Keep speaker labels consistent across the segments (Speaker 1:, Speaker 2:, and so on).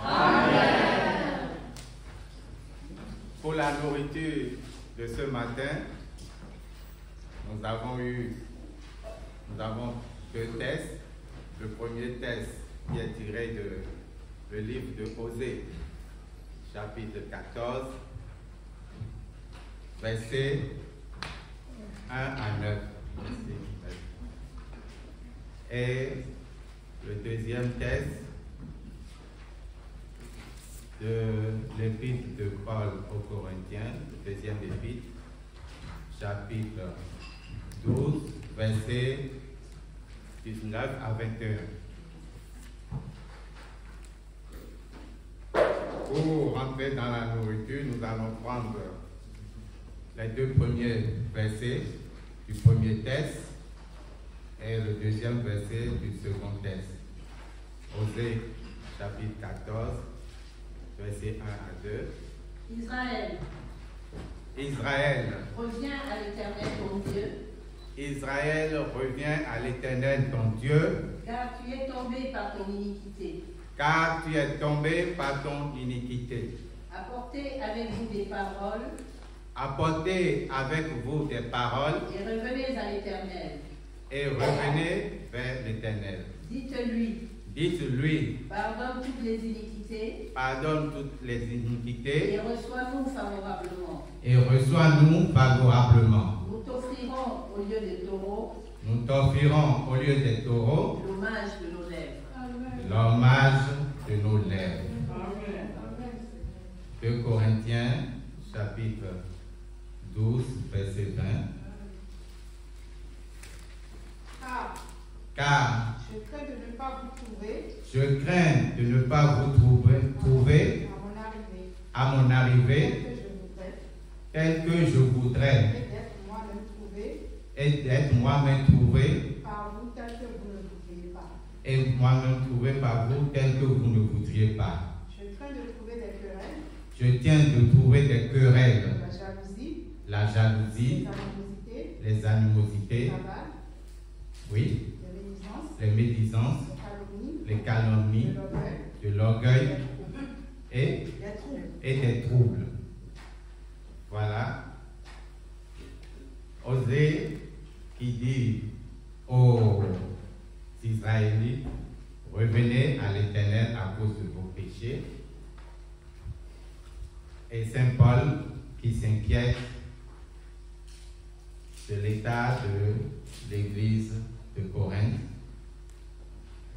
Speaker 1: Amen.
Speaker 2: Pour la nourriture de ce matin, nous avons deux textes. Le premier texte qui est tiré du livre de Osée, chapitre 14, versets 1 à 9. Et le deuxième texte de l'épître de Paul aux Corinthiens, le deuxième épître, chapitre 12, versets 19 à 21. Pour rentrer dans la nourriture, nous allons prendre les deux premiers versets du premier texte et le deuxième verset du second texte. Osée, chapitre 14, versets 1 à 2. Israël,
Speaker 1: reviens à l'Éternel ton Dieu.
Speaker 2: Israël, reviens à l'Éternel ton Dieu.
Speaker 1: Car tu es tombé par ton iniquité.
Speaker 2: Car tu es tombé par ton iniquité.
Speaker 1: Apportez avec vous des paroles.
Speaker 2: Apportez avec vous des paroles.
Speaker 1: Et revenez à l'Éternel.
Speaker 2: Et revenez vers l'Éternel.
Speaker 1: Dites-lui.
Speaker 2: Dites-lui.
Speaker 1: Pardonne toutes les iniquités.
Speaker 2: Pardonne toutes les iniquités.
Speaker 1: Et reçois-nous favorablement.
Speaker 2: Et reçois-nous favorablement.
Speaker 1: Nous t'offrirons au lieu des taureaux.
Speaker 2: Nous t'offrirons au lieu des taureaux.
Speaker 1: L'hommage de nos lèvres.
Speaker 2: L'hommage de nos lèvres.
Speaker 1: Amen.
Speaker 2: 2 Corinthiens, chapitre 12, verset 20. Car
Speaker 3: je crains de ne pas vous trouver.
Speaker 2: Je crains de ne pas vous trouver à mon arrivée tel que je voudrais et d'être moi-même trouvé
Speaker 3: par vous tel que vous ne voudriez pas.
Speaker 2: Et moi-même trouvé par vous tel que vous ne voudriez pas.
Speaker 3: Je crains de trouver des querelles.
Speaker 2: Je tiens de trouver des querelles.
Speaker 3: La jalousie.
Speaker 2: Les animosités. Oui. Les médisances. Les calomnies. De l'orgueil. Et des troubles. Voilà. Osée qui dit aux Israélites, revenez à l'Éternel à cause de vos péchés. Et Saint Paul qui s'inquiète de l'état de l'église de Corinthe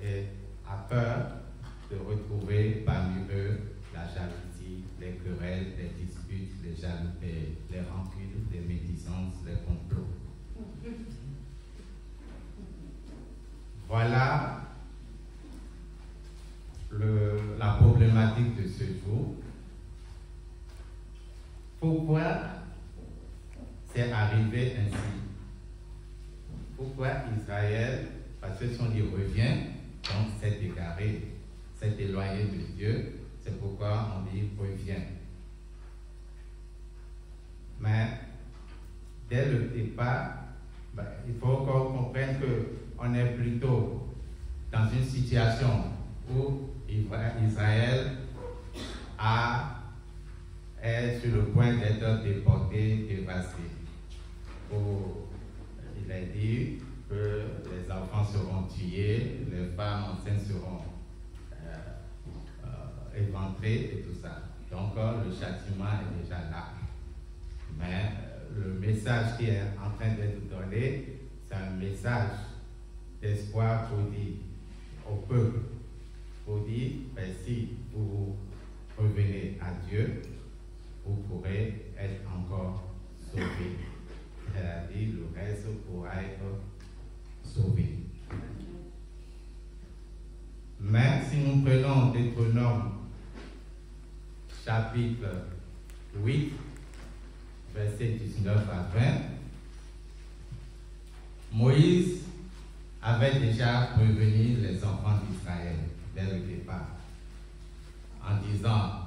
Speaker 2: et a peur de retrouver parmi eux la jalousie, les querelles, les disputes, les rancunes, les médisances, les complots. Voilà la problématique de ce jour. Pourquoi c'est arrivé ainsi? Pourquoi Israël, parce que si on y revient, donc s'est égaré, s'est éloigné de Dieu, c'est pourquoi on dit revient. Mais dès le départ, il faut qu'on comprenne qu'on est plutôt dans une situation où Israël est sur le point d'être déporté, dévasté. Il a dit que les enfants seront tués, les femmes enceintes seront éventrées et tout ça. Donc le châtiment est déjà là. Mais le message qui est en train d'être donné, c'est un message d'espoir pour dire au peuple, pour dire, si vous revenez à Dieu, vous pourrez être encore sauvés. Elle a dit, le reste pourra être sauvé. Mais si nous prenons Deutéronome, chapitre 8, versets 19 à 20, Moïse avait déjà prévenu les enfants d'Israël dès le départ, en disant,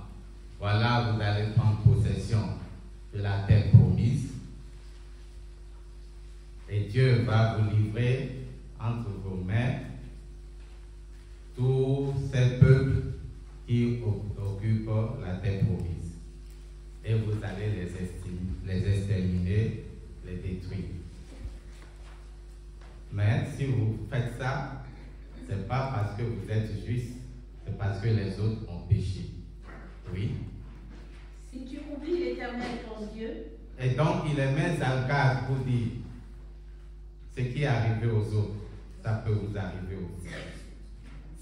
Speaker 2: voilà, vous allez prendre possession de la terre promise, et Dieu va vous livrer entre vos mains tous ces peuples qui Mais si vous faites ça, ce n'est pas parce que vous êtes juste, c'est parce que les autres ont péché. Oui.
Speaker 1: Si tu oublies l'Éternel ton Dieu,
Speaker 2: Et donc, il est mis en garde pour dire ce qui est arrivé aux autres, ça peut vous arriver aussi.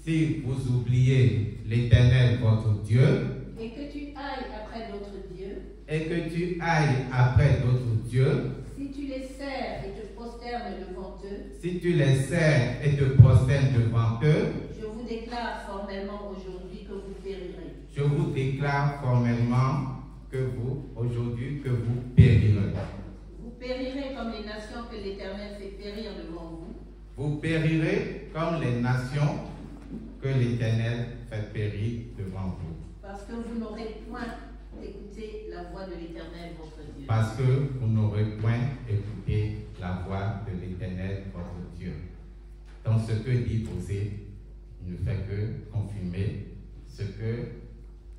Speaker 2: Si vous oubliez l'Éternel, votre Dieu,
Speaker 1: et que tu ailles après d'autres dieux,
Speaker 2: et que tu ailles après d'autres dieux,
Speaker 1: si tu les sers et te prosternes devant eux,
Speaker 2: si tu les sers et te prosternes devant eux,
Speaker 1: je vous déclare formellement aujourd'hui que vous périrez.
Speaker 2: je vous déclare formellement que vous, aujourd'hui, que vous périrez.
Speaker 1: Vous périrez comme les nations que l'Éternel fait périr devant vous.
Speaker 2: Vous périrez comme les nations que l'Éternel fait périr devant vous.
Speaker 1: Parce que vous n'aurez point écouté la voix de l'Éternel, votre Dieu.
Speaker 2: Parce que vous n'aurez point écouté la voix de l'Éternel, votre Dieu. Donc ce que dit Osée ne fait que confirmer ce que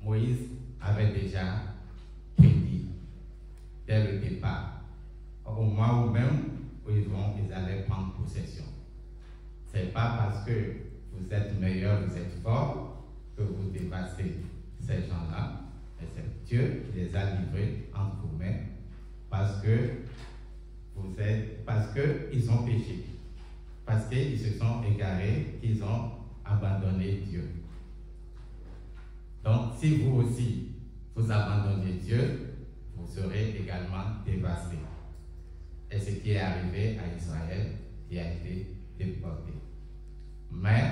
Speaker 2: Moïse avait déjà prédit dès le départ. Au moment où même où ils allaient prendre possession. Ce n'est pas parce que vous êtes meilleur, vous êtes fort, que vous dévastez ces gens-là. Mais c'est Dieu qui les a livrés entre vos mains parce qu'ils ont péché. Parce qu'ils se sont égarés, qu'ils ont abandonné Dieu. Donc, si vous aussi, vous abandonnez Dieu, vous serez également dévastés. Et ce qui est arrivé à Israël, qui a été déporté. Mais,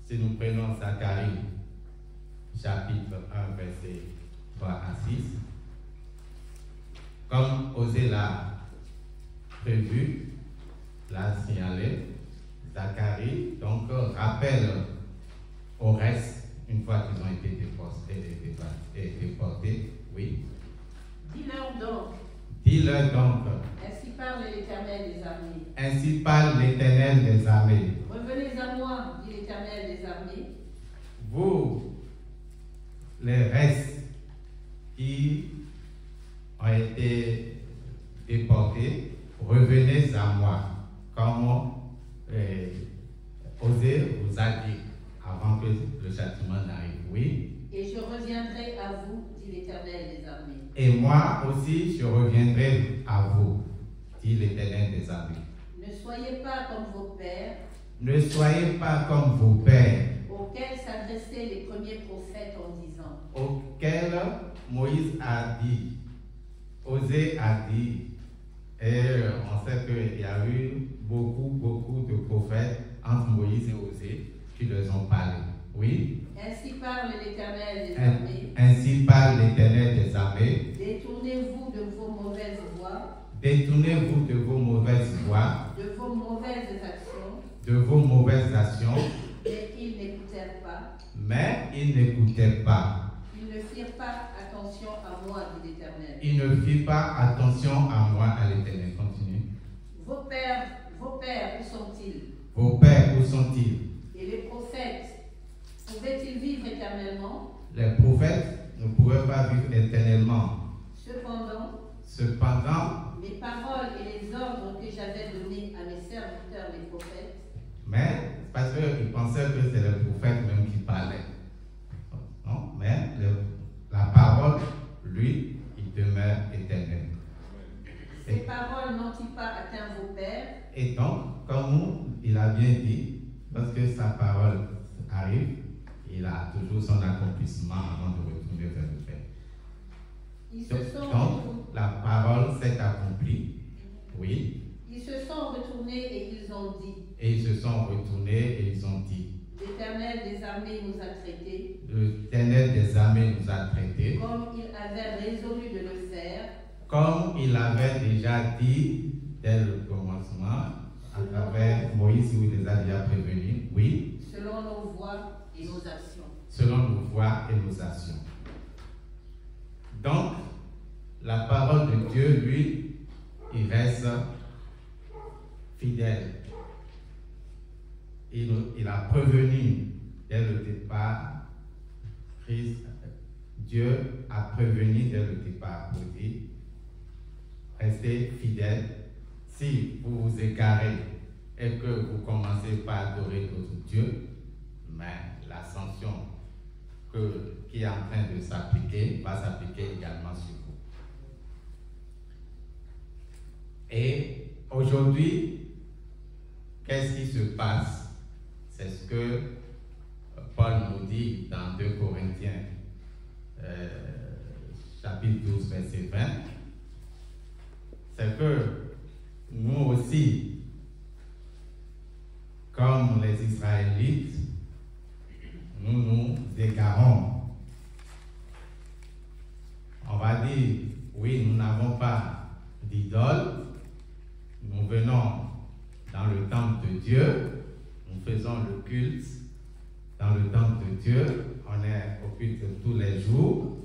Speaker 2: si nous prenons Zacharie, chapitre 1, verset 3 à 6, comme Osée l'a prévu, l'a signalé, Zacharie donc rappelle au reste, une fois qu'ils ont été déportés, oui.
Speaker 1: Dis-leur donc,
Speaker 2: Dis-leur donc,
Speaker 1: ainsi parle l'Éternel des armées.
Speaker 2: ainsi parle l'Éternel des armées.
Speaker 1: Revenez à moi, dit l'Éternel des armées.
Speaker 2: Vous, les restes qui ont été déportés, revenez à moi, comme Osée vous a dit avant que le châtiment n'arrive. Oui.
Speaker 1: Et je reviendrai à vous, dit l'Éternel des armées.
Speaker 2: Et moi aussi, je reviendrai à vous, dit l'Éternel des armées.
Speaker 1: Ne soyez pas comme vos pères,
Speaker 2: Ne soyez pas comme vos pères,
Speaker 1: auxquels s'adressaient les premiers prophètes en disant,
Speaker 2: auxquels Moïse a dit, Osée a dit, et on sait qu'il y a eu beaucoup de prophètes entre Moïse et Osée qui leur ont parlé. Oui.
Speaker 1: ainsi parle l'Éternel des armées.
Speaker 2: Ainsi parle l'Éternel des armées.
Speaker 1: Détournez-vous de vos mauvaises voies,
Speaker 2: Détournez-vous de vos mauvaises voies,
Speaker 1: de vos mauvaises actions.
Speaker 2: de vos mauvaises actions.
Speaker 1: Mais ils n'écoutèrent pas.
Speaker 2: Mais ils n'écoutaient pas.
Speaker 1: Ils ne firent pas attention à moi, dit l'Éternel.
Speaker 2: Ils ne firent pas attention à moi, à l'Éternel. Continue.
Speaker 1: Vos pères, où sont-ils?
Speaker 2: Vos pères, où sont-ils?
Speaker 1: Et les prophètes, pouvaient-ils vivre éternellement?
Speaker 2: Les prophètes ne pouvaient pas vivre éternellement. Cependant,
Speaker 1: mes paroles et les ordres que j'avais donnés à mes serviteurs, les prophètes,
Speaker 2: mais parce qu'ils pensaient que c'est le prophète même qui parlait. Non, mais la parole, lui, il demeure éternel.
Speaker 1: ces paroles n'ont-ils pas atteint vos pères?
Speaker 2: Et donc, comme il a bien dit, lorsque sa parole arrive, il a toujours son accomplissement avant de retourner vers le Père. Donc, la parole s'est accomplie. Oui.
Speaker 1: Ils se sont retournés et ils ont dit.
Speaker 2: Et ils se sont retournés et ils ont dit.
Speaker 1: L'Éternel des armées nous a traités.
Speaker 2: L'Éternel des armées nous a traités.
Speaker 1: Comme il avait résolu de le faire.
Speaker 2: Comme il avait déjà dit dès le commencement, à travers Moïse, où il les a déjà prévenus. Oui.
Speaker 1: Selon nos voies et nos actions.
Speaker 2: Selon nos voies et nos actions. Donc, la parole de Dieu, lui, il reste fidèle. Il a prévenu dès le départ. Dieu a prévenu dès le départ pour dire, restez fidèles, si vous vous égarez et que vous commencez par adorer d'autres dieux, mais la sanction qui est en train de s'appliquer va s'appliquer également sur vous. Et aujourd'hui, qu'est-ce qui se passe? C'est ce que Paul nous dit dans 2 Corinthiens, chapitre 12, verset 20. C'est que nous aussi, comme les Israélites, nous nous égarons. On va dire, oui, nous n'avons pas d'idole, nous venons dans le temple de Dieu, nous faisons le culte dans le temple de Dieu, on est au culte tous les jours,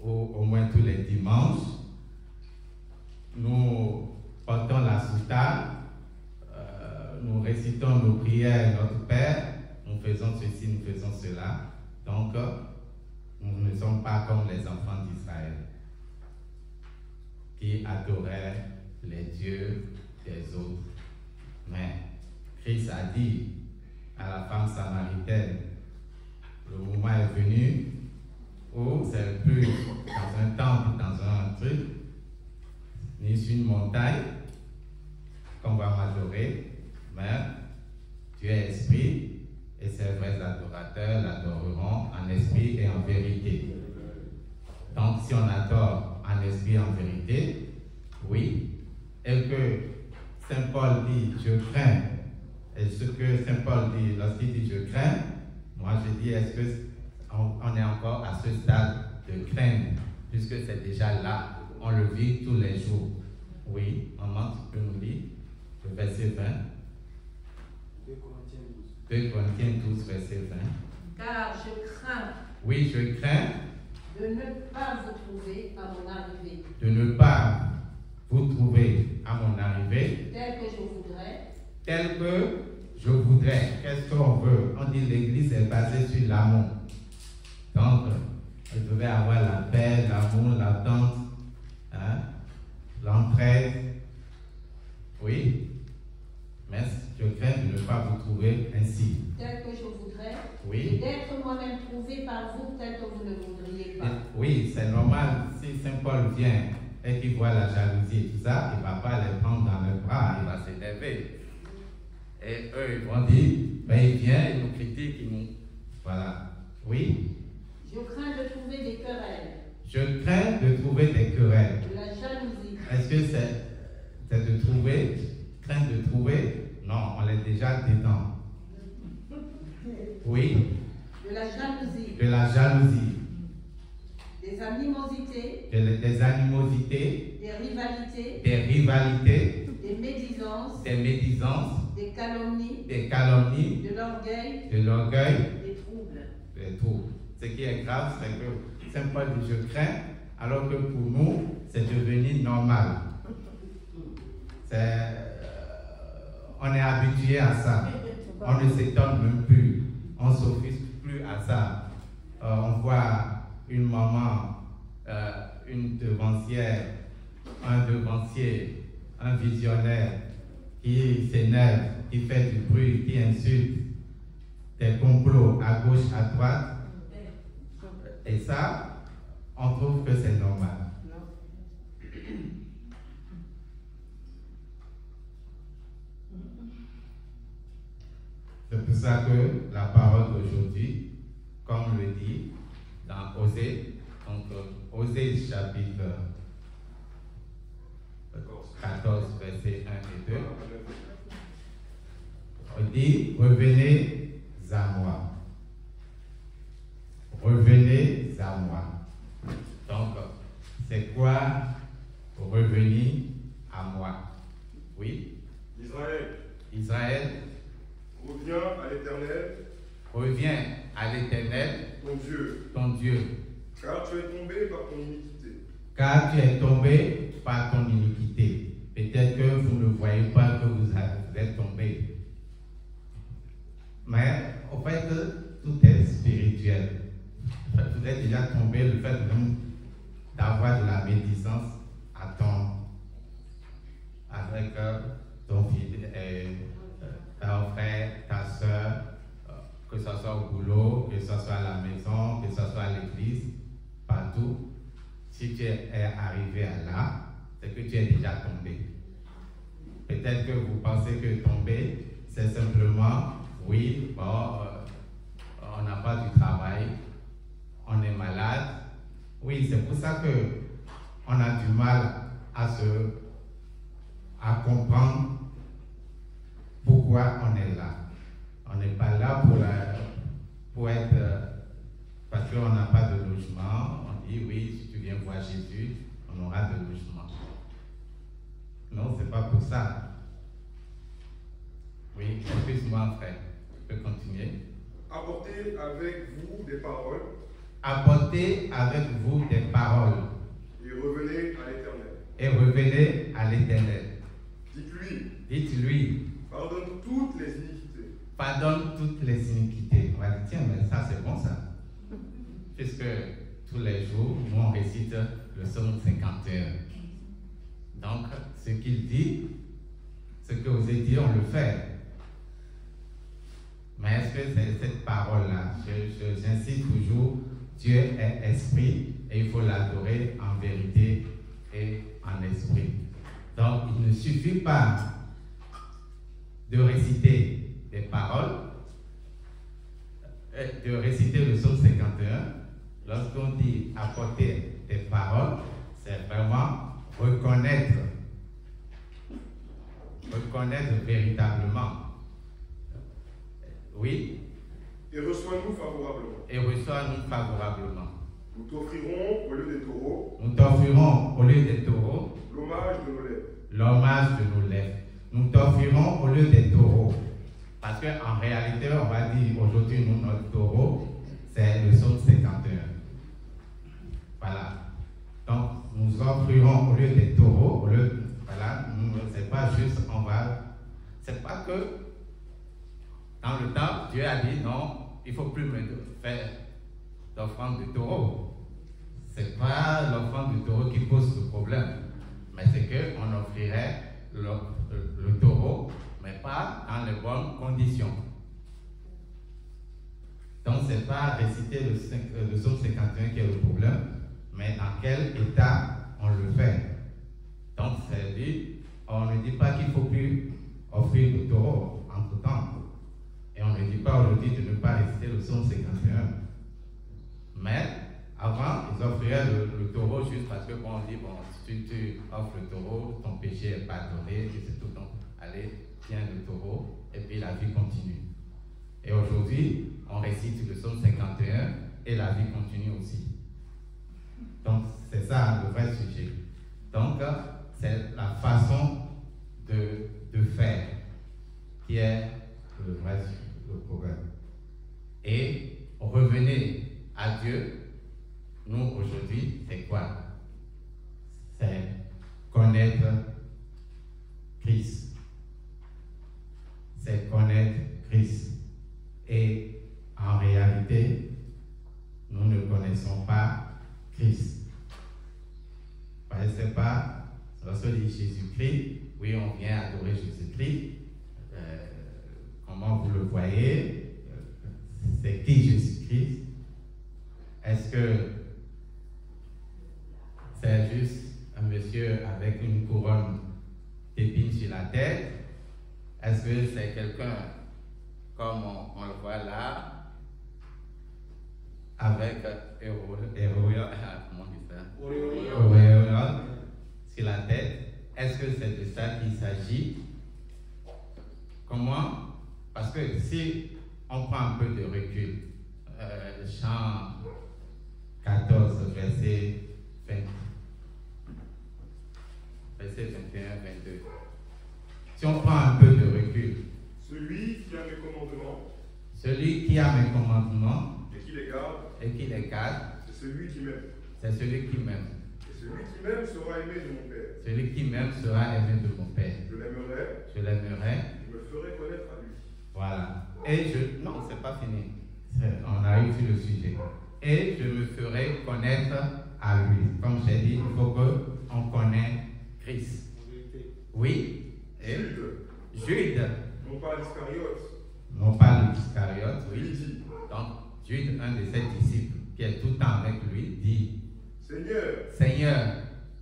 Speaker 2: ou au moins tous les dimanches. Nous portons la soutane, nous récitons nos prières, notre Père, nous faisons ceci, nous faisons cela. Donc, nous ne sommes pas comme les enfants d'Israël qui adoraient les dieux des autres. Mais Christ a dit à la femme samaritaine, le moment est venu où c'est plus dans un temple, dans un truc, ni sur une montagne qu'on va m'adorer, mais Dieu est esprit et ses vrais adorateurs l'adoreront en esprit et en vérité. Donc si on adore en esprit et en vérité, oui, et que Saint Paul dit je crains, et ce que Saint Paul dit lorsqu'il dit je crains, moi je dis est-ce qu'on est encore à ce stade de craindre, puisque c'est déjà là, on le vit tous les jours. Oui, maman, tu peux nous lire le verset 20. 2 Corinthiens 12, verset 20.
Speaker 1: Car je crains.
Speaker 2: Oui, je crains
Speaker 1: de ne pas vous trouver à mon arrivée.
Speaker 2: De ne pas vous trouver à mon arrivée.
Speaker 1: Tel que je voudrais.
Speaker 2: Tel que je voudrais. Qu'est-ce qu'on veut? On dit l'église est basée sur l'amour. Donc, vous devez avoir la paix, l'amour, l'attente, hein, l'entraide. Oui. Mais je crains de ne pas vous trouver ainsi.
Speaker 1: Tel que je voudrais.
Speaker 2: Oui.
Speaker 1: Et d'être moi-même trouvé par vous tel que vous ne voudriez pas.
Speaker 2: Oui, c'est normal. Si Saint Paul vient et qu'il voit la jalousie et tout ça, il ne va pas les prendre dans les bras, il va s'énerver. Et eux, ils vont dire, ben il vient, il nous critique, il nous... Voilà. Oui.
Speaker 1: Je crains de trouver des querelles.
Speaker 2: Je crains de trouver des querelles.
Speaker 1: De la jalousie.
Speaker 2: Est-ce que c'est de trouver, craint de trouver? Non, on est déjà dedans. Oui.
Speaker 1: De la jalousie.
Speaker 2: De la jalousie.
Speaker 1: Des animosités.
Speaker 2: Des animosités.
Speaker 1: Des rivalités.
Speaker 2: Des rivalités.
Speaker 1: Des médisances.
Speaker 2: Des médisances.
Speaker 1: Des calomnies.
Speaker 2: Des calomnies.
Speaker 1: De l'orgueil.
Speaker 2: De l'orgueil.
Speaker 1: Des troubles.
Speaker 2: Des troubles. Ce qui est grave, c'est que Saint Paul dit je crains, alors que pour nous, c'est devenu normal. On est habitué à ça. On ne s'étonne même plus. On ne s'offusque plus à ça. On voit une maman, une devancière, un devancier, un visionnaire qui s'énerve, qui fait du bruit, qui insulte, des complots à gauche, à droite. Et ça, on trouve que c'est normal. C'est pour ça que la parole d'aujourd'hui, comme le dit dans Osée, donc Osée chapitre 14, versets 1 et 2, on dit, revenez à moi. Revenez à moi. Donc, c'est quoi revenir à moi? Oui. Israël.
Speaker 4: Reviens à l'Éternel.
Speaker 2: Reviens à l'Éternel. Ton Dieu.
Speaker 4: Car tu es tombé par ton iniquité.
Speaker 2: Car tu es tombé par ton iniquité. Peut-être que vous ne voyez pas que vous êtes tombé. Mais au fait, tout est spirituel. Vous êtes déjà tombé, le fait d'avoir de la médisance à avec ton fils, ton frère, ta soeur, que ce soit au boulot, que ce soit à la maison, que ce soit à l'église, partout. Si tu es arrivé à là, c'est que tu es déjà tombé. Peut-être que vous pensez que tomber, c'est simplement, oui, bon, on n'a pas du travail, on est malade. Oui, c'est pour ça que on a du mal à comprendre pourquoi on est là. On n'est pas là pour être, parce qu'on n'a pas de logement. On dit, oui, si tu viens voir Jésus, on aura de logement. Non, c'est pas pour ça. Oui, excuse-moi, frère. Tu peux continuer.
Speaker 4: Apportez avec vous des paroles.
Speaker 2: Apportez avec vous des paroles.
Speaker 4: Et revenez à l'Éternel.
Speaker 2: Et revenez à l'Éternel.
Speaker 4: Dites-lui.
Speaker 2: Dites-lui.
Speaker 4: Pardonne toutes les iniquités.
Speaker 2: Pardonne toutes les iniquités. On va dire, tiens, mais ça c'est bon ça. Puisque tous les jours, nous on récite le psaume 51. Donc, ce qu'il dit, ce que vous avez dit, on le fait. Mais est-ce que c'est cette parole-là? J'insiste toujours, Dieu est esprit et il faut l'adorer en vérité et en esprit. Donc, il ne suffit pas de réciter des paroles, de réciter le psaume 51. Lorsqu'on dit apporter des paroles, c'est vraiment reconnaître véritablement. Oui.
Speaker 4: Et reçois-nous favorablement.
Speaker 2: Et reçois-nous favorablement.
Speaker 4: Nous t'offrirons au lieu des taureaux.
Speaker 2: Nous t'offrirons au lieu des taureaux.
Speaker 4: L'hommage de nos lèvres.
Speaker 2: L'hommage de nos lèvres. Nous t'offrirons au lieu des taureaux. Parce qu'en réalité, on va dire aujourd'hui, nous, notre taureau, c'est le psaume 51. Voilà. Donc, nous offrirons au lieu des taureaux, voilà, c'est pas juste, c'est pas que dans le temps, Dieu a dit non, il ne faut plus me faire d'offrande de taureau. C'est pas l'offrande du taureau qui pose le problème, mais c'est qu'on offrirait le taureau, mais pas dans les bonnes conditions. Donc, ce n'est pas réciter le psaume 51 qui est le problème, mais dans quel état on le fait. Donc, c'est dit, on ne dit pas qu'il ne faut plus offrir le taureau entre temps. Et on ne dit pas aujourd'hui de ne pas réciter le psaume 51. Mais avant, ils offriraient le taureau juste parce que bon, on dit, bon, si tu offres le taureau, ton péché est pardonné, et c'est tout. Donc, allez, tiens le taureau, et puis la vie continue. Et aujourd'hui, on récite le psaume 51 et la vie continue aussi. Donc, c'est ça le vrai sujet. Donc, c'est la façon de faire qui est le vrai problème. Et revenez à Dieu. Nous, aujourd'hui, c'est quoi? C'est connaître Christ. C'est connaître Christ. Et en réalité, nous ne connaissons pas Christ. Vous ne connaissez pas, lorsqu'on dit Jésus-Christ, oui, on vient adorer Jésus-Christ. Comment vous le voyez? C'est qui Jésus-Christ? Est-ce que c'est juste un monsieur avec une couronne d'épines sur la tête? Est-ce que c'est quelqu'un comme on le voit là, avec auréole sur la tête? Est-ce que c'est de ça qu'il s'agit? Comment? Parce que si on prend un peu de recul, Jean 14, verset 21-22. Si on prend un peu de recul,
Speaker 4: celui qui a mes commandements,
Speaker 2: celui qui a mes commandements
Speaker 4: et qui les garde,
Speaker 2: c'est celui qui m'aime.
Speaker 4: C'est celui qui m'aime.
Speaker 2: Et celui qui m'aime
Speaker 4: sera aimé de mon Père.
Speaker 2: Celui qui m'aime sera aimé de mon Père.
Speaker 4: Je l'aimerai.
Speaker 2: Je l'aimerai.
Speaker 4: Je me ferai connaître à lui.
Speaker 2: Voilà. Non, c'est pas fini. On arrive sur le sujet. Et je me ferai connaître à lui. Comme j'ai dit, il faut qu'on connaisse Christ. Oui. Et Jude.
Speaker 4: Non pas l'Iscariote.
Speaker 2: Non pas l'Iscariote, oui.
Speaker 4: Lui dit.
Speaker 2: Donc, Jude, un de ses disciples, qui est tout le temps avec lui, dit Seigneur,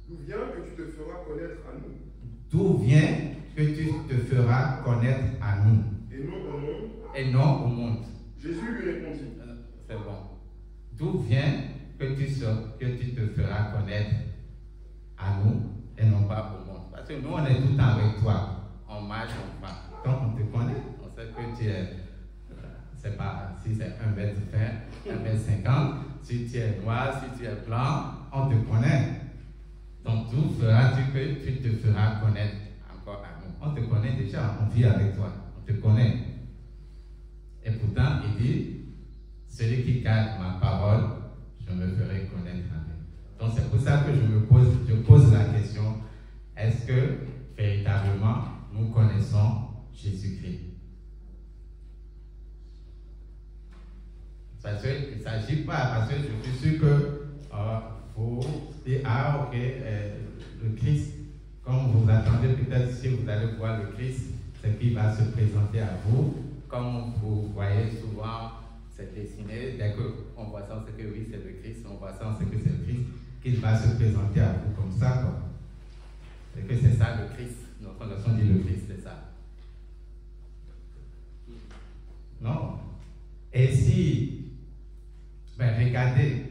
Speaker 4: d'où vient que tu te feras connaître à nous?
Speaker 2: D'où vient que tu te feras connaître à nous?
Speaker 4: Et non au monde.
Speaker 2: Et non au monde.
Speaker 4: Jésus lui répondit.
Speaker 2: C'est bon. D'où vient que tu te feras connaître à nous et non pas au monde? Parce que nous, on est tout le temps avec toi. On marche, on parle. Donc, on te connaît. On sait que tu es, c'est pas, si c'est 1m20, 1m50, si tu es noir, si tu es blanc, on te connaît. Donc, d'où feras-tu que tu te feras connaître encore à nous? On te connaît déjà, on vit avec toi, on te connaît. Et pourtant, il dit, celui qui garde ma parole, je me ferai connaître à lui. Donc, c'est pour ça que je pose la question, est-ce que véritablement nous connaissons Jésus-Christ? Parce qu'il ne s'agit pas, parce que je suis sûr que vous dites, ah ok, le Christ, comme vous attendez peut-être si vous allez voir le Christ, c'est qu'il va se présenter à vous, comme vous voyez souvent, c'est dessiné, dès qu'on voit ça, on sait que oui, c'est le Christ, on voit ça, on sait que c'est le Christ, qu'il va se présenter à vous comme ça, quoi. Et que c'est ça le Christ, notre fondation dit le Christ, c'est ça. Non. Et si, regardez,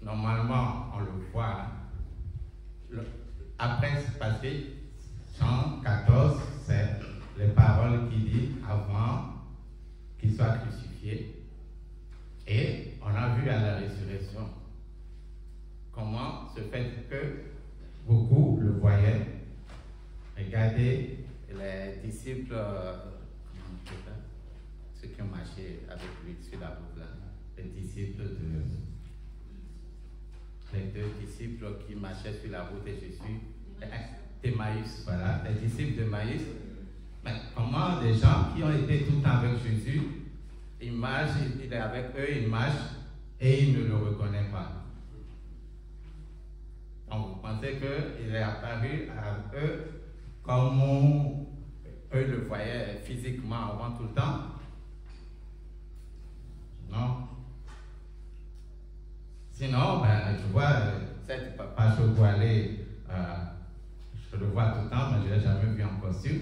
Speaker 2: normalement, on le voit, après ce passé, Jean 14, c'est les paroles qui disent avant qu'il soit crucifié. Et on a vu à la résurrection comment ce fait que beaucoup le voyaient. Regardez les disciples, ceux qui ont marché avec lui sur la route là, les deux disciples qui marchaient sur la route de Jésus, d'Emmaüs, voilà, les disciples d'Emmaüs. Mais comment des gens qui ont été tout le temps avec Jésus, ils marchent, il est avec eux, ils marchent et ils ne le reconnaissent pas. Donc vous pensez qu'il est apparu à eux comme eux le voyaient physiquement avant tout le temps? Non. Sinon, je vois cette papa voilé, je le vois tout le temps, mais je ne l'ai jamais vu en costume.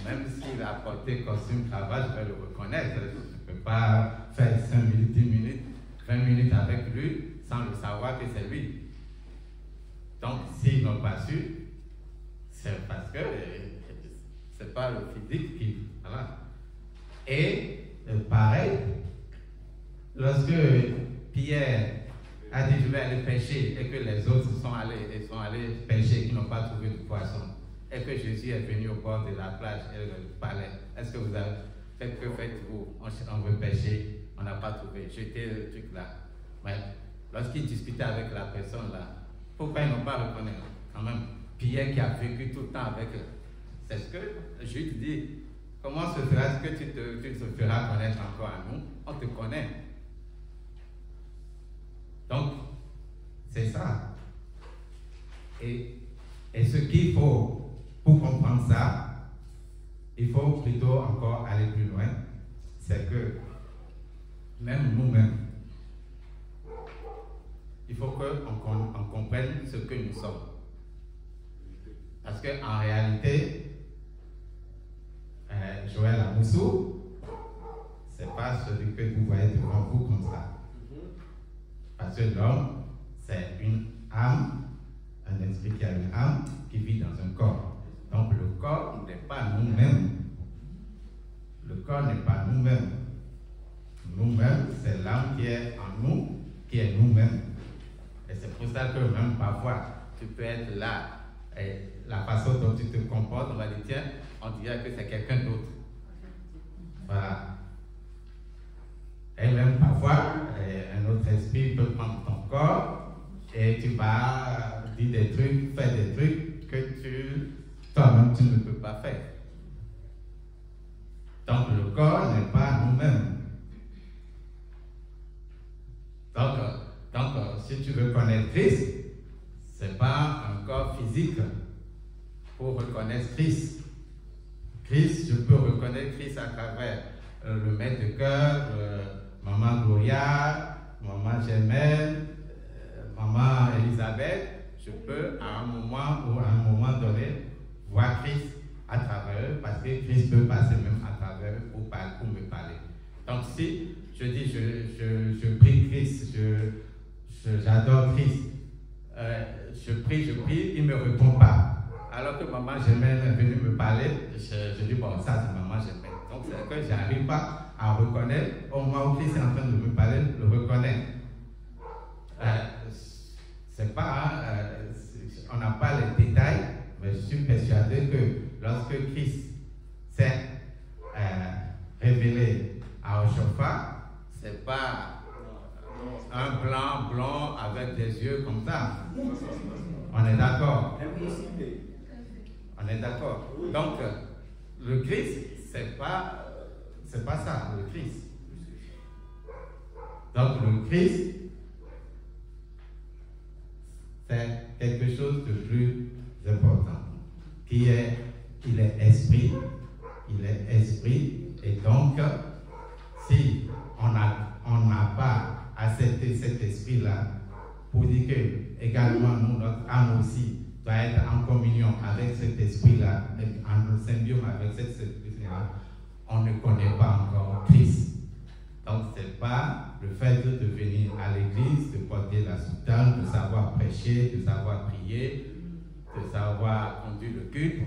Speaker 2: Même s'il a porté costume, cravate, je vais le reconnaître. Je ne peux pas faire 5 minutes, 10 minutes, 20 minutes avec lui sans le savoir que c'est lui. Donc, s'ils n'ont pas su, c'est parce que ce n'est pas le physique qui. Voilà. Et pareil, lorsque Pierre a dit je vais aller pêcher et que les autres sont allés pêcher, qui n'ont pas trouvé de poisson, et que Jésus est venu au bord de la plage et le palais, est-ce que vous avez fait, que faites-vous? On veut pêcher, on n'a pas trouvé, jetez le truc là. Mais lorsqu'il discutait avec la personne là, pourquoi ils n'ont pas reconnu quand même Pierre qui a vécu tout le temps avec eux? C'est ce que Jude dit. Comment se fera-t-il que tu te feras connaître encore à nous? On te connaît. Donc, c'est ça. Et ce qu'il faut, pour comprendre ça, il faut plutôt encore aller plus loin. C'est que, même nous-mêmes, il faut qu'on comprenne ce que nous sommes. Parce qu'en réalité, Joël Amoussou, c'est pas celui que vous voyez devant vous comme ça. Parce que l'homme, c'est une âme, un esprit qui a une âme qui vit dans un corps. Donc le corps n'est pas nous-mêmes. Le corps n'est pas nous-mêmes. Nous-mêmes, c'est l'âme qui est en nous, qui est nous-mêmes. Et c'est pour ça que même parfois, tu peux être là, et la façon dont tu te comportes, on va dire, tiens, on dirait que c'est quelqu'un d'autre. Voilà. Et même parfois, un autre esprit peut prendre ton corps et tu vas dire des trucs, faire des trucs que toi-même tu ne peux pas faire. Donc le corps n'est pas nous-mêmes. Donc si tu veux connaître Christ, ce n'est pas un corps physique. pour reconnaître Christ. Christ, je peux reconnaître Christ à travers le maître de cœur, Maman Gloria, Maman Germaine, Maman Elisabeth. Je peux à un moment ou à un moment donné voir Christ à travers eux, parce que Christ peut passer même à travers eux pour me parler. Donc si je dis je prie Christ, j'adore Christ, je prie, il ne me répond pas. Alors que Maman Germaine est venue me parler, je dis bon, ça c'est Maman Germaine. Donc c'est que je n'arrive pas à reconnaître, au moment où Christ est en train de me parler, le reconnaître. C'est pas, on n'a pas les détails, mais je suis persuadé que lorsque Christ s'est révélé à Ochofa, c'est pas un blanc blond avec des yeux comme ça. On est d'accord? On est d'accord. Donc, le Christ, c'est pas ça, le Christ. Donc, le Christ, c'est quelque chose de plus important, il est esprit, et donc, si on n'a pas accepté cet esprit-là, pour dire que également nous, notre âme aussi doit être en communion avec cet esprit-là, en symbiose avec cet esprit-là, on ne connaît pas encore Christ. Donc, ce n'est pas le fait de venir à l'église, de porter la soutane, de savoir prêcher, de savoir prier, de savoir conduire le culte,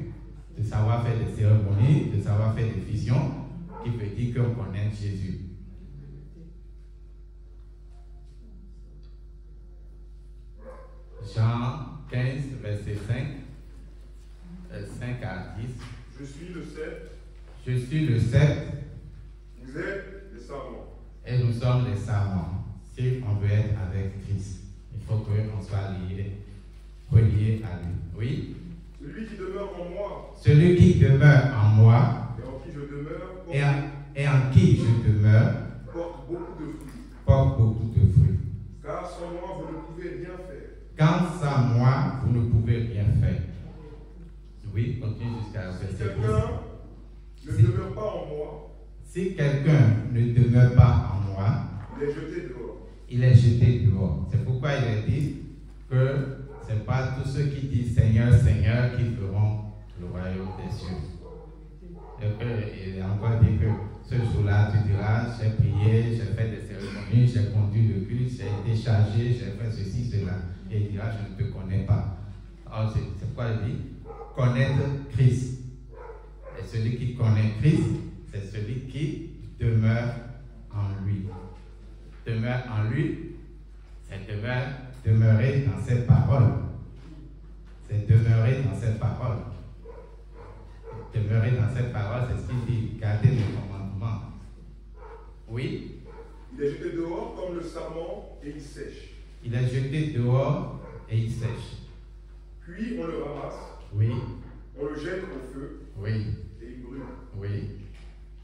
Speaker 2: de savoir faire des cérémonies, de savoir faire des visions, qui veut dire qu'on connaît Jésus. Jean 15, verset 5 à 10.
Speaker 4: Je suis le sept.
Speaker 2: Je suis le sept.
Speaker 4: Vous êtes les savants.
Speaker 2: Et nous sommes les savants. Si on veut être avec Christ, il faut qu'on soit relié à lui. Oui?
Speaker 4: Celui qui demeure en moi.
Speaker 2: Celui qui demeure en moi.
Speaker 4: Et en qui je demeure.
Speaker 2: Et en qui je demeure.
Speaker 4: Porte beaucoup de fruits.
Speaker 2: Porte beaucoup de fruits.
Speaker 4: Car sans moi, vous ne pouvez rien faire.
Speaker 2: Quand sans moi, vous ne pouvez rien faire. Oui, continue jusqu'à
Speaker 4: Si
Speaker 2: verset 10.
Speaker 4: quelqu'un ne demeure pas en moi,
Speaker 2: si quelqu'un ne demeure pas en moi,
Speaker 4: il est jeté dehors.
Speaker 2: Il est jeté dehors. C'est pourquoi il est dit que ce n'est pas tous ceux qui disent Seigneur, Seigneur qui feront le royaume des cieux. Et il a encore dit que ce jour-là, tu diras, j'ai prié, j'ai fait des cérémonies, j'ai conduit le culte, j'ai été chargé, j'ai fait ceci, cela. Et il dira, je ne te connais pas. Alors, c'est pourquoi il dit, connaître Christ. Et celui qui connaît Christ, c'est celui qui demeure en lui. Demeure en lui, c'est demeurer dans ses paroles. C'est demeurer dans ses paroles. Demeurer dans ses paroles, c'est ce qu'il dit, garder les commandements. Oui?
Speaker 4: Il est jeté dehors comme le sarment et il sèche.
Speaker 2: Il est jeté dehors et il sèche.
Speaker 4: Puis on le ramasse.
Speaker 2: Oui.
Speaker 4: On le jette au feu.
Speaker 2: Oui.
Speaker 4: Et il brûle.
Speaker 2: Oui.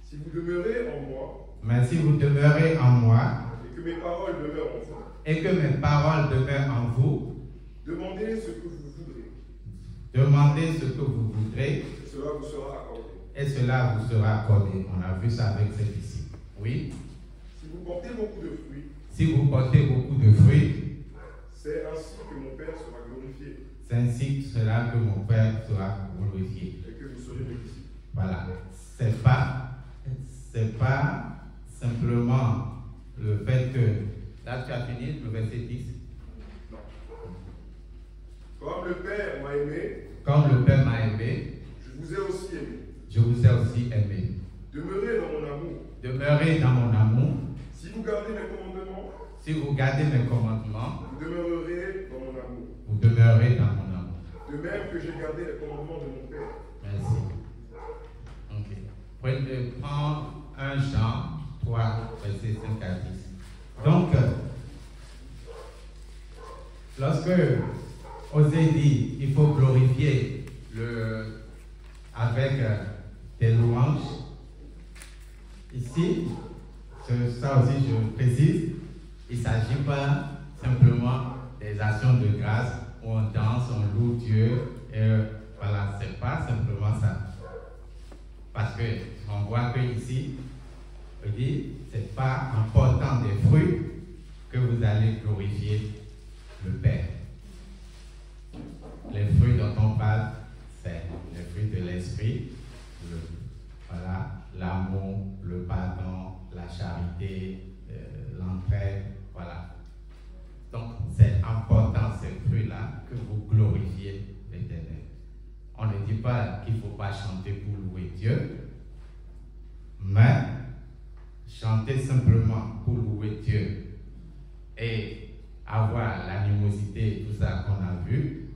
Speaker 4: Si vous demeurez en moi.
Speaker 2: Mais si vous demeurez en moi.
Speaker 4: Et que mes paroles demeurent en vous.
Speaker 2: Et que mes paroles demeurent en vous.
Speaker 4: Demandez ce que vous voudrez.
Speaker 2: Demandez ce que vous voudrez.
Speaker 4: Et cela vous sera accordé.
Speaker 2: Et cela vous sera accordé. On a vu ça avec cet ici. Oui.
Speaker 4: Si vous portez beaucoup de fruits.
Speaker 2: Si vous portez beaucoup de fruits.
Speaker 4: C'est ainsi que mon Père sera glorifié.
Speaker 2: C'est ainsi que cela que mon Père sera glorifié.
Speaker 4: Et que vous serez mes disciples.
Speaker 2: Voilà. C'est pas simplement le fait que. Là, tu as fini le verset 10.
Speaker 4: Non. Comme le Père m'a aimé.
Speaker 2: Comme le Père m'a aimé.
Speaker 4: Je vous ai aussi aimé.
Speaker 2: Je vous ai aussi aimé.
Speaker 4: Demeurez dans mon amour.
Speaker 2: Demeurez dans mon amour.
Speaker 4: Si vous gardez mes commandements.
Speaker 2: Si vous gardez mes commandements.
Speaker 4: Vous demeurerez dans mon amour.
Speaker 2: Vous demeurez dans mon amour.
Speaker 4: De même que j'ai gardé les commandements de mon Père.
Speaker 2: Merci. Ok. Prends 1 Jean 3, verset 5 à 10. Donc, lorsque Osée dit il faut glorifier avec des louanges, ici, ça aussi je précise, il ne s'agit pas simplement des actions de grâce où on danse, on loue Dieu, et Voilà, c'est pas simplement ça. Parce que on voit que ici, on dit, c'est pas en portant des fruits que vous allez glorifier le Père. Les fruits dont on parle, c'est les fruits de l'esprit, voilà, l'amour, le pardon, la charité, l'entraide, voilà. Donc, c'est important ces fruits-là que vous glorifiez l'Éternel. On ne dit pas qu'il ne faut pas chanter pour louer Dieu, mais chanter simplement pour louer Dieu et avoir l'animosité et tout ça qu'on a vu,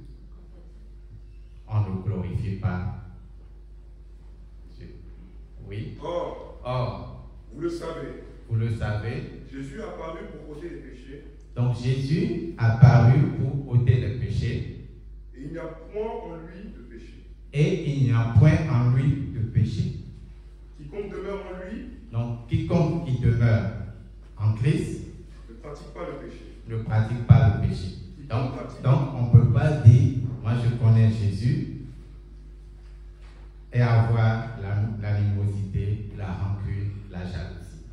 Speaker 2: on ne glorifie pas Dieu. Oui. Or,
Speaker 4: vous le savez, Jésus est apparu pour ôter les péchés.
Speaker 2: Donc Jésus est apparu pour ôter les péchés.
Speaker 4: Et il n'y a point en lui de péché.
Speaker 2: Et il n'y a point en lui de péché.
Speaker 4: Quiconque demeure en lui,
Speaker 2: donc quiconque qui demeure en Christ
Speaker 4: ne pratique pas le péché.
Speaker 2: Ne pratique pas le péché. Donc on ne peut pas dire, moi je connais Jésus et avoir l'animosité, la rancune, la jalousie,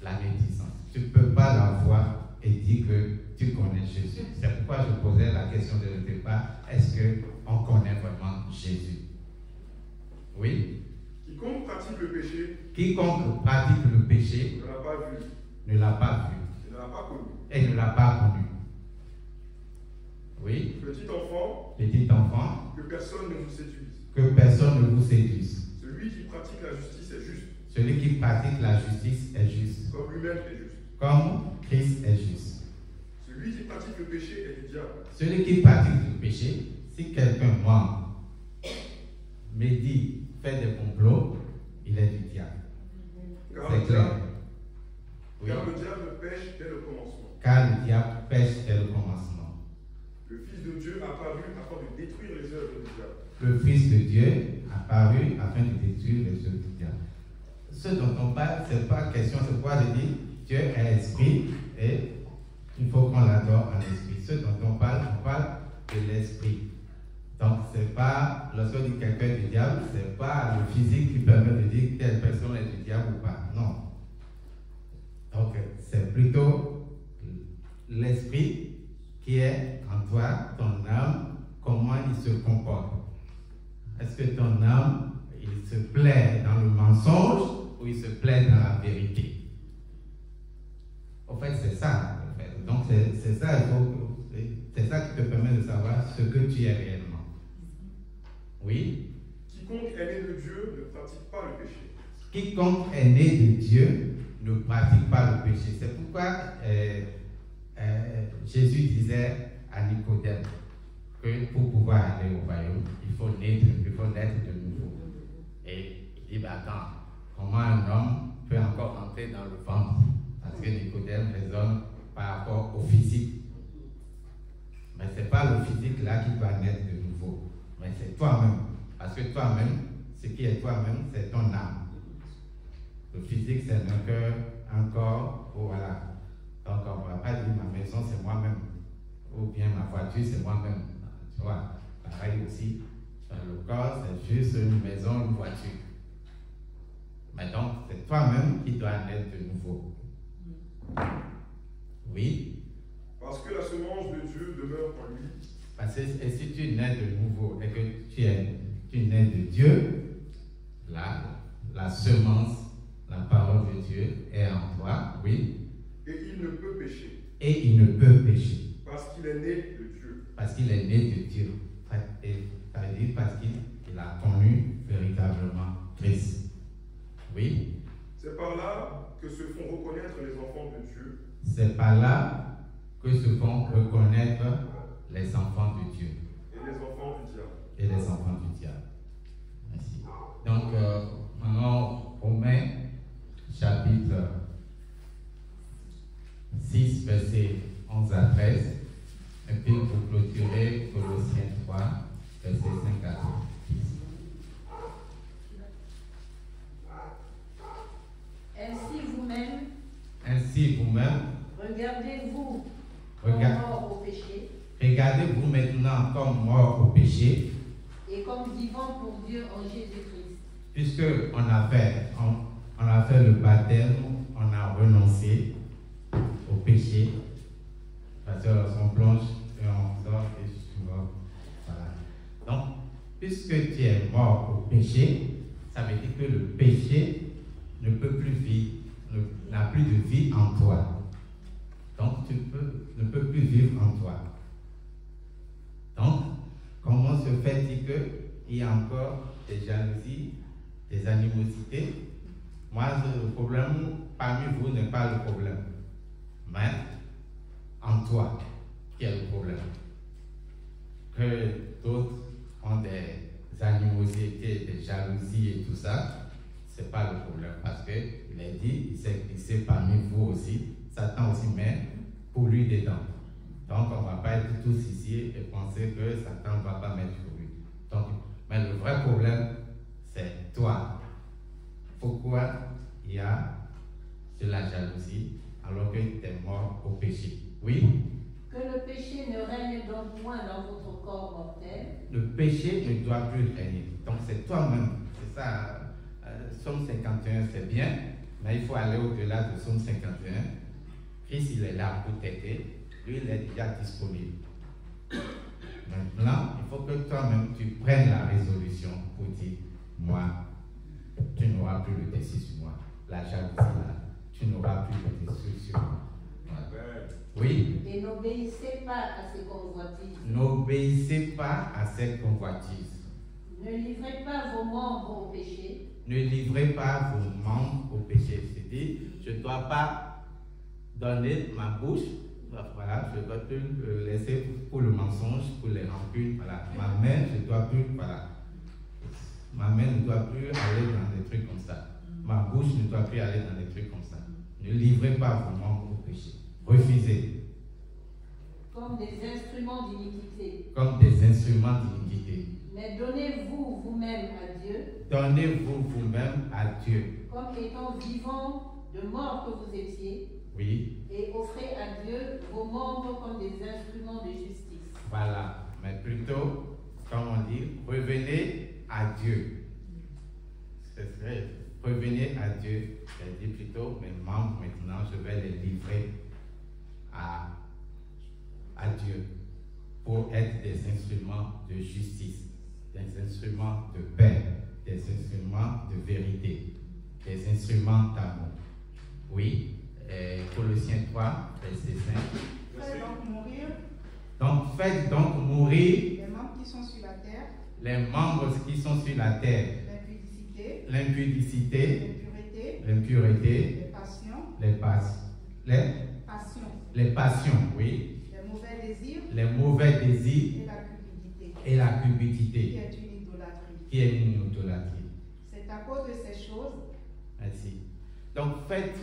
Speaker 2: la médisance. Tu ne peux pas l'avoir et dire que tu connais Jésus. C'est pourquoi je posais la question de le départ, est-ce qu'on connaît vraiment Jésus? Oui.
Speaker 4: Quiconque pratique le péché,
Speaker 2: quiconque pratique le péché
Speaker 4: ne l'a pas vu,
Speaker 2: ne l'a pas vu
Speaker 4: et ne l'a pas connu.
Speaker 2: Et ne l'a pas connu. Oui.
Speaker 4: Petit enfant, que personne ne vous séduise.
Speaker 2: Que personne ne vous séduise.
Speaker 4: Celui qui pratique la justice est juste.
Speaker 2: Celui qui pratique la justice est juste.
Speaker 4: Comme lui-même est juste.
Speaker 2: Comme Christ est juste.
Speaker 4: Celui qui pratique le péché est du diable.
Speaker 2: Celui qui pratique le péché, si quelqu'un ment, médit, fait des complots, il est du diable. C'est clair. Oui.
Speaker 4: Car le diable pêche dès le commencement.
Speaker 2: Car le diable pêche dès le commencement.
Speaker 4: Le Fils de Dieu apparu afin de détruire les œuvres du diable.
Speaker 2: Le Fils de Dieu apparu afin de détruire les œuvres du diable. Ce dont on parle, ce n'est pas question, c'est pourquoi je dis Dieu est esprit et il faut qu'on l'adore en esprit. Ce dont on parle de l'esprit. Donc, ce n'est pas, lorsqu'on dit quelqu'un est du diable, ce n'est pas le physique qui permet de dire telle personne est du diable ou pas. Non. Donc, c'est plutôt l'esprit qui est en toi, ton âme, comment il se comporte. Est-ce que ton âme, il se plaît dans le mensonge ou il se plaît dans la vérité? En fait, c'est ça. En fait. Donc, c'est ça, c'est ça qui te permet de savoir ce que tu es réellement. Oui?
Speaker 4: Quiconque est né de Dieu ne pratique pas le péché.
Speaker 2: Quiconque est né de Dieu ne pratique pas le péché. C'est pourquoi Jésus disait à Nicodème que pour pouvoir aller au royaume, il faut naître de nouveau. Et il dit, attends, comment un homme peut encore entrer dans le ventre? Parce que Nicodème raisonne par rapport au physique. Mais ce n'est pas le physique là qui doit naître de nouveau. Mais c'est toi-même. Parce que toi-même, ce qui est toi-même, c'est ton âme. Le physique, c'est un cœur, un corps, voilà. Donc on ne va pas dire ma maison, c'est moi-même. Ou bien ma voiture, c'est moi-même. Tu vois, pareil aussi. Le corps, c'est juste une maison, une voiture. Mais donc, c'est toi-même qui dois naître de nouveau. Oui.
Speaker 4: Parce que la semence de Dieu demeure en lui.
Speaker 2: Parce que et si tu nais de nouveau et que tu nais de Dieu, là, la semence, la parole de Dieu est en toi, oui.
Speaker 4: Et il ne peut pécher.
Speaker 2: Et il ne peut pécher.
Speaker 4: Parce qu'il est né de Dieu.
Speaker 2: Parce qu'il est né de Dieu. Et ça veut dire parce qu'il a connu véritablement Christ. Oui.
Speaker 4: C'est par là que se font reconnaître les enfants de Dieu.
Speaker 2: C'est par là que se font reconnaître les enfants de Dieu.
Speaker 4: Et les enfants du diable.
Speaker 2: Et les enfants du diable. Merci. Donc, maintenant, Romains, chapitre 6, versets 11 à 13. Et puis, pour clôturer, Colossiens 3, versets 5 à 10. Ainsi vous-même,
Speaker 1: regardez-vous comme mort au péché.
Speaker 2: Regardez-vous maintenant comme mort au péché.
Speaker 1: et comme vivants pour Dieu en Jésus-Christ.
Speaker 2: Puisque on a fait le baptême, on a renoncé au péché. Parce qu'on plonge et on sort et je suis mort. Voilà. Donc, puisque tu es mort au péché, ça veut dire que le péché ne peut plus vivre, n'a plus de vie en toi. Donc, tu ne peux plus vivre en toi. Donc, comment se fait-il qu'il y a encore des jalousies, des animosités? Moi, le problème parmi vous n'est pas le problème, mais en toi qui est le problème. Que d'autres ont des animosités, des jalousies et tout ça, c'est pas le problème parce qu'il a dit, il s'est glissé parmi vous aussi, Satan aussi met pour lui dedans. Donc on ne va pas être tous ici et penser que Satan ne va pas mettre pour lui. Donc, mais le vrai problème, c'est toi. Pourquoi il y a de la jalousie alors que tu es mort au péché? Oui?
Speaker 1: Que le péché ne règne donc point dans votre corps mortel. Le
Speaker 2: péché ne doit plus régner. Donc c'est toi-même. C'est ça. Somme 51, c'est bien, mais il faut aller au-delà de Somme 51. Christ, il est là pour t'aider. Lui, il est déjà disponible. Maintenant, il faut que toi-même, tu prennes la résolution pour dire, moi, tu n'auras plus le dessus sur moi. La jalousie, là, tu n'auras plus le dessus sur moi. Oui.
Speaker 1: Et n'obéissez pas à ces convoitises.
Speaker 2: N'obéissez pas à ces convoitises.
Speaker 1: Ne livrez pas vos membres au péché.
Speaker 2: Ne livrez pas vos membres au péché. C'est-à-dire, je ne dois pas donner ma bouche. Voilà, je dois plus le laisser pour le mensonge, pour les rancunes. Voilà. Ma main, je dois plus. Voilà. Ma main ne doit plus aller dans des trucs comme ça. Ma bouche ne doit plus aller dans des trucs comme ça. Ne livrez pas vos membres au péché. Refusez.
Speaker 1: Comme des instruments d'iniquité.
Speaker 2: Comme des instruments d'iniquité.
Speaker 1: Mais donnez-vous vous-même à Dieu.
Speaker 2: Donnez-vous vous-même à Dieu.
Speaker 1: Comme étant vivants de mort que vous étiez.
Speaker 2: Oui.
Speaker 1: Et offrez à Dieu vos membres comme des instruments de justice.
Speaker 2: Voilà. Mais plutôt, comme on dit, revenez à Dieu. C'est vrai. Revenez à Dieu. J'ai dit plutôt, mes membres maintenant, je vais les livrer à Dieu pour être des instruments de justice, des instruments de paix, des instruments de vérité, des instruments d'amour. Oui, Colossiens 3, verset 5.
Speaker 3: Faites donc mourir.
Speaker 2: Donc faites donc mourir
Speaker 3: les membres qui sont sur la terre.
Speaker 2: Les membres qui sont sur la terre. L'impudicité. L'impureté. Les passions, oui. Les mauvais désirs. Et la cupidité. Qui est une idolâtrie.
Speaker 3: C'est à cause de ces choses.
Speaker 2: Merci. Donc faites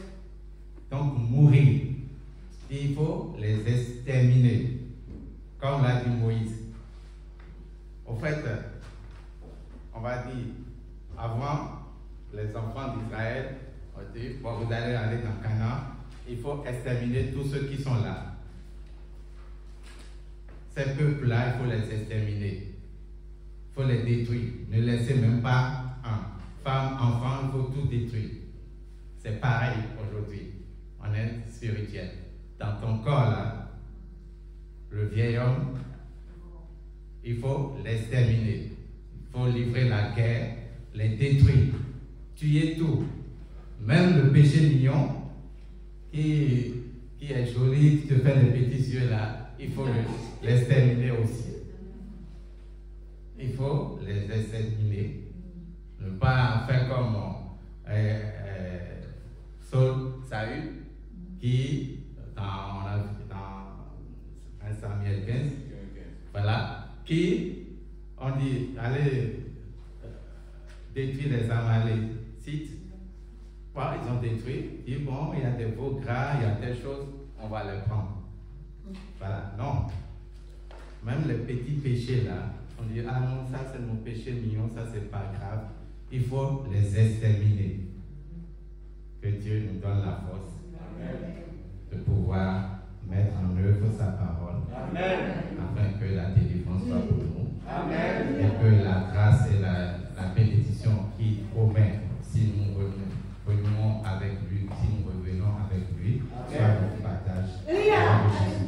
Speaker 2: donc mourir. Il faut les exterminer. Comme l'a dit Moïse. Au fait, on va dire, avant, les enfants d'Israël ont dit, bon, vous allez aller dans Canaan, il faut exterminer tous ceux qui sont là. Ces peuples-là, il faut les exterminer. Il faut les détruire. Ne laissez même pas un. Femme, enfant, il faut tout détruire. C'est pareil aujourd'hui. On est spirituel. Dans ton corps, là, le vieil homme, il faut l'exterminer. Il faut livrer la guerre, les détruire, tuer tout. Même le péché mignon, qui est joli, qui te fait des petits yeux là, il faut l'exterminer aussi. Il faut les exterminer. Ne pas faire comme Saül, qui, dans 1 Samuel 15, voilà, qui, on dit, allez détruire les Amalécites. Bon, ils ont détruit, ils disent, bon, il y a des veaux gras, il y a des choses, on va les prendre. Voilà, non. Même les petits péchés là, on dit, ah non, ça c'est mon péché mignon, ça c'est pas grave. Il faut les exterminer. Que Dieu nous donne la force. Amen. De pouvoir mettre en œuvre sa parole. Amen. Afin que la délivrance soit pour nous. Amen. Et que la grâce et la bénédiction qu'il promet si nous revenons avec lui, si nous revenons avec lui, soit notre partage.